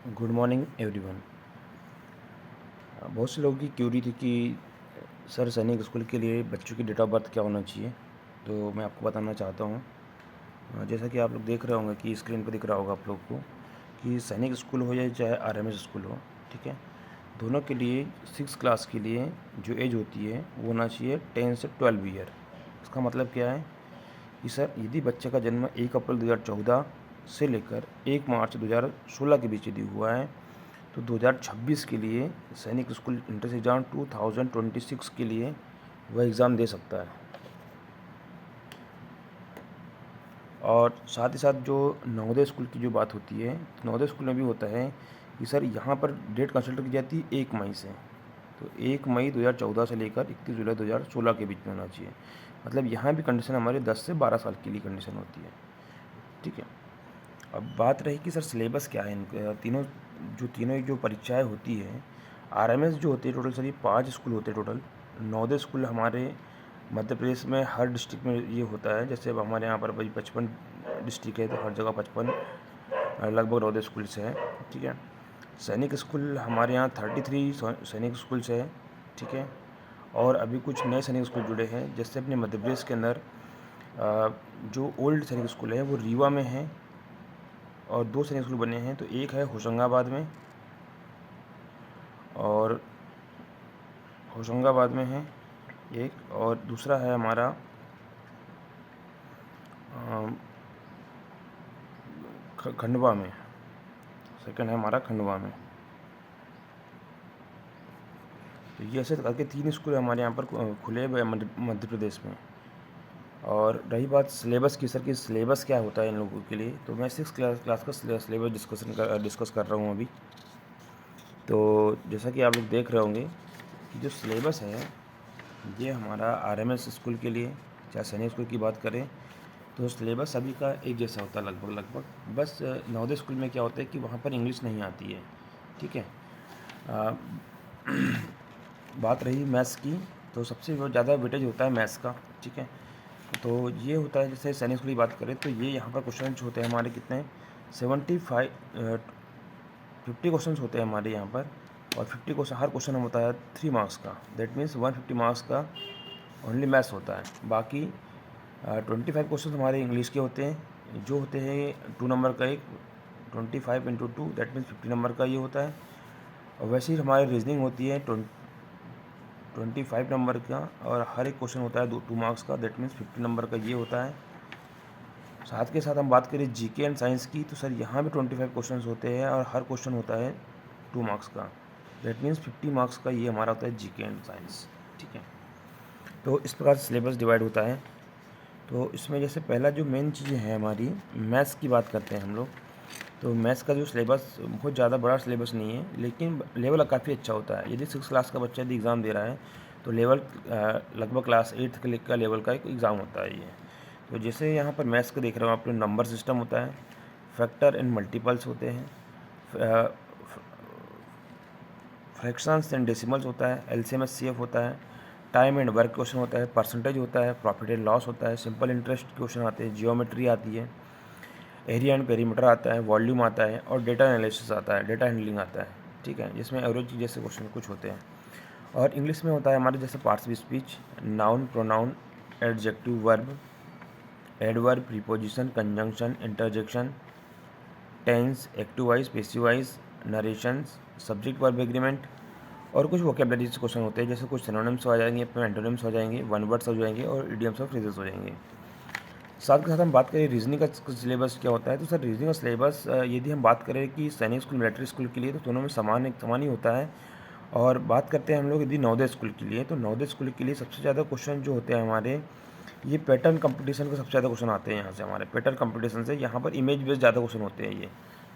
Good morning everyone. बहुत से लोगों की क्यूरी थी कि सर सैनिक स्कूल के लिए बच्चों की डेट ऑफ बर्थ क्या होना चाहिए, तो मैं आपको बताना चाहता हूँ। जैसा कि आप लोग देख रहे होंगे कि स्क्रीन पर दिख रहा होगा आप लोग को कि सैनिक स्कूल हो या चाहे आरएमएस स्कूल हो, ठीक है, दोनों के लिए 6 क्लास के लिए जो एज होती है वो होना चाहिए 10 से 12 ईयर। इसका मतलब क्या है कि सर यदि बच्चे का जन्म 1 अप्रैल 2014 से लेकर 1 मार्च 2016 के बीच यदि हुआ है तो 2026 के लिए सैनिक स्कूल एंट्रेंस एग्ज़ाम 2026 के लिए वह एग्ज़ाम दे सकता है। और साथ ही साथ जो नवोदय स्कूल की जो बात होती है, तो नवोदय स्कूल में भी होता है कि सर यहाँ पर डेट कंसिडर की जाती है 1 मई से, तो 1 मई 2014 से लेकर 31 जुलाई 2016 के बीच में होना चाहिए। मतलब यहाँ भी कंडीशन हमारे 10 से 12 साल के लिए कंडीशन होती है, ठीक है। अब बात रही कि सर सिलेबस क्या है इन तीनों जो परीक्षाएं होती है, आरएमएस जो होती है टोटल सर ये 5 स्कूल होते हैं टोटल। नवोदय स्कूल हमारे मध्य प्रदेश में हर डिस्ट्रिक्ट में ये होता है। जैसे अब हमारे यहाँ पर भाई 55 डिस्ट्रिक्ट है तो हर जगह 55 लगभग नवोदय स्कूल से है, ठीक है। सैनिक स्कूल हमारे यहाँ 33 सैनिक स्कूल से है, ठीक है। और अभी कुछ नए सैनिक स्कूल जुड़े हैं। जैसे अपने मध्य प्रदेश के अंदर जो ओल्ड सैनिक स्कूल है वो रीवा में है और 2 सैनिक स्कूल बने हैं। तो एक है होशंगाबाद में और होशंगाबाद में है एक, और दूसरा है हमारा खंडवा में। सेकंड है हमारा खंडवा में। तो ये ऐसे करके 3 स्कूल हमारे यहाँ पर खुले हुए मध्य प्रदेश में। और रही बात सिलेबस की, सर कि सिलेबस क्या होता है इन लोगों के लिए, तो मैं 6 क्लास का सिलेबस डिस्कस कर रहा हूँ अभी। तो जैसा कि आप लोग देख रहे होंगे कि जो सिलेबस है ये हमारा आरएमएस स्कूल के लिए, चाहे सैनिक स्कूल की बात करें, तो सिलेबस सभी का एक जैसा होता है लगभग। बस नवोदय स्कूल में क्या होता है कि वहाँ पर इंग्लिश नहीं आती है, ठीक है। बात रही मैथ्स की, तो सबसे ज़्यादा वेटेज होता है मैथ्स का, ठीक है। तो ये होता है, जैसे सैनिक स्कूल की बात करें तो ये यहाँ पर क्वेश्चन होते हैं हमारे कितने 50 क्वेश्चन होते हैं हमारे यहाँ पर। और 50 क्वेश्चन, हर क्वेश्चन होता है 3 मार्क्स का, दैट मीन्स 150 मार्क्स का ओनली मैथ्स होता है। बाकी 25 क्वेश्चन हमारे इंग्लिश के होते हैं, जो होते हैं 2 नंबर का एक, 25 इंटू 2 दैट मीन्स 50 नंबर का ये होता है। और वैसे ही हमारी रीजनिंग होती है 25 नंबर का, और हर एक क्वेश्चन होता है 2 मार्क्स का, दैट मीन्स 50 नंबर का ये होता है। साथ के साथ हम बात करें जीके एंड साइंस की, तो सर यहाँ भी 25 क्वेश्चन होते हैं और हर क्वेश्चन होता है 2 मार्क्स का, दैट मीन्स 50 मार्क्स का ये हमारा होता है जीके एंड साइंस, ठीक है। तो इस प्रकार से सिलेबस डिवाइड होता है। तो इसमें जैसे पहला जो मेन चीज़ है हमारी, मैथ्स की बात करते हैं हम लोग। तो मैथ्स का जो सिलेबस बहुत ज़्यादा बड़ा सिलेबस नहीं है, लेकिन लेवल काफ़ी अच्छा होता है। यदि 6 क्लास का बच्चा यदि एग्ज़ाम दे रहा है तो लेवल लगभग क्लास 8 का लेवल का एक एग्ज़ाम होता है ये। तो जैसे यहाँ पर मैथ्स का देख रहे हो आप, नंबर सिस्टम होता है, फैक्टर एंड मल्टीपल्स होते हैं, फ्रैक्शंस एंड डेसिमल्स होता है, एलसीएम एचसीएफ होता है, टाइम एंड वर्क क्वेश्चन होता है, परसेंटेज होता है, प्रॉफिट एंड लॉस होता है, सिंपल इंटरेस्ट क्वेश्चन आते हैं, जियोमेट्री आती है, एरिया एंड पेरीमीटर आता है, वॉल्यूम आता है, और डेटा एनालिसिस आता है, डेटा हैंडलिंग आता है, ठीक है, जिसमें एवरेज जैसे क्वेश्चन कुछ होते हैं। और इंग्लिश में होता है हमारे जैसे parts of speech, noun, pronoun, adjective, verb, adverb, preposition, conjunction, interjection, tense, active voice, passive voice, narrations, subject verb agreement, और कुछ वोकेबलरी क्वेश्चन होते हैं। जैसे कुछ सिनोनिम्स हो जाएंगे, एंटोनिम्स हो जाएंगे, वन वर्ड्स हो जाएंगे, और इडियम्स और फ्रेजेस हो जाएंगे। साथ के साथ हम बात करें रीजनिंग का सिलेबस क्या होता है, तो सर रीजनिंग का सिलेबस यदि हम बात करें कि सैनिक स्कूल, मिलिट्री स्कूल के लिए, तो दोनों में समान ही होता है। और बात करते हैं हम लोग यदि नवोदय स्कूल के लिए, तो नवोदय स्कूल के लिए सबसे ज़्यादा क्वेश्चन जो होते हैं हमारे, ये पैटर्न कंपटीशन के सबसे ज़्यादा क्वेश्चन आते हैं यहाँ से, हमारे पैटर्न कंपटीशन से। यहाँ पर इमेज बेस्ड ज़्यादा क्वेश्चन होते हैं ये,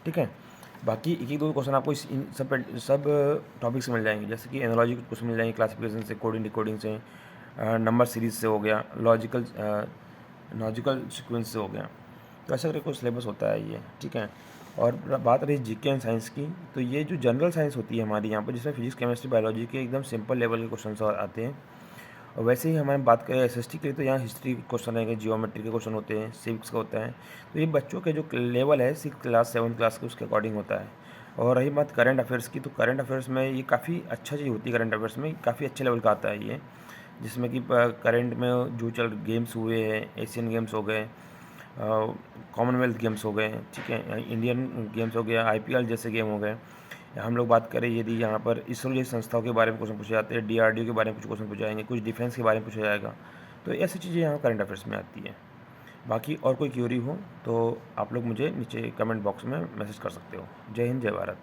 ठीक है। बाकी एक दो क्वेश्चन आपको इन सब टॉपिक से मिल जाएंगे, जैसे कि एनालॉजी के क्वेश्चन मिल जाएंगे, क्लासिफिकेशन से, कोडिंग डिकोडिंग से, नंबर सीरीज से हो गया, लॉजिकल सीक्वेंस से हो गया। तो ऐसा करके कुछ सिलेबस होता है ये, ठीक है। और बात रही जीके एंड साइंस की, तो ये जो जनरल साइंस होती है हमारी यहाँ पर, जिसमें फिजिक्स, केमिस्ट्री, बायोलॉजी के एकदम सिंपल लेवल के क्वेश्चन आते हैं। और वैसे ही हमें बात करें एसएसटी के लिए, तो यहाँ हिस्ट्री के क्वेश्चन रहेंगे, जियोमेट्री के क्वेश्चन होते हैं, सिविक्स का होता है। तो ये बच्चों के जो लेवल है 6 क्लास 7 क्लास के, उसके अकॉर्डिंग होता है। और रही बात करंट अफेयर्स की, तो करंट अफेयर्स में ये काफ़ी अच्छा चीज़ होती है। करंट अफेयर्स में काफ़ी अच्छे लेवल का आता है ये, जिसमें कि करंट में जो चल गेम्स हुए हैं, एशियन गेम्स हो गए, कॉमनवेल्थ गेम्स हो गए, ठीक है, इंडियन गेम्स हो गया, आईपीएल जैसे गेम हो गए। हम लोग बात करें यदि यहाँ पर इसरो जैसी संस्थाओं के बारे में क्वेश्चन पूछे जाते हैं, डीआरडीओ के बारे में कुछ क्वेश्चन पूछे जाएंगे, कुछ डिफेंस के बारे में पूछा जाएगा, तो ऐसी चीज़ें यहाँ करंट अफेयर्स में आती है। बाकी और कोई क्यूरी हो तो आप लोग मुझे नीचे कमेंट बॉक्स में मैसेज कर सकते हो। जय हिंद, जय भारत।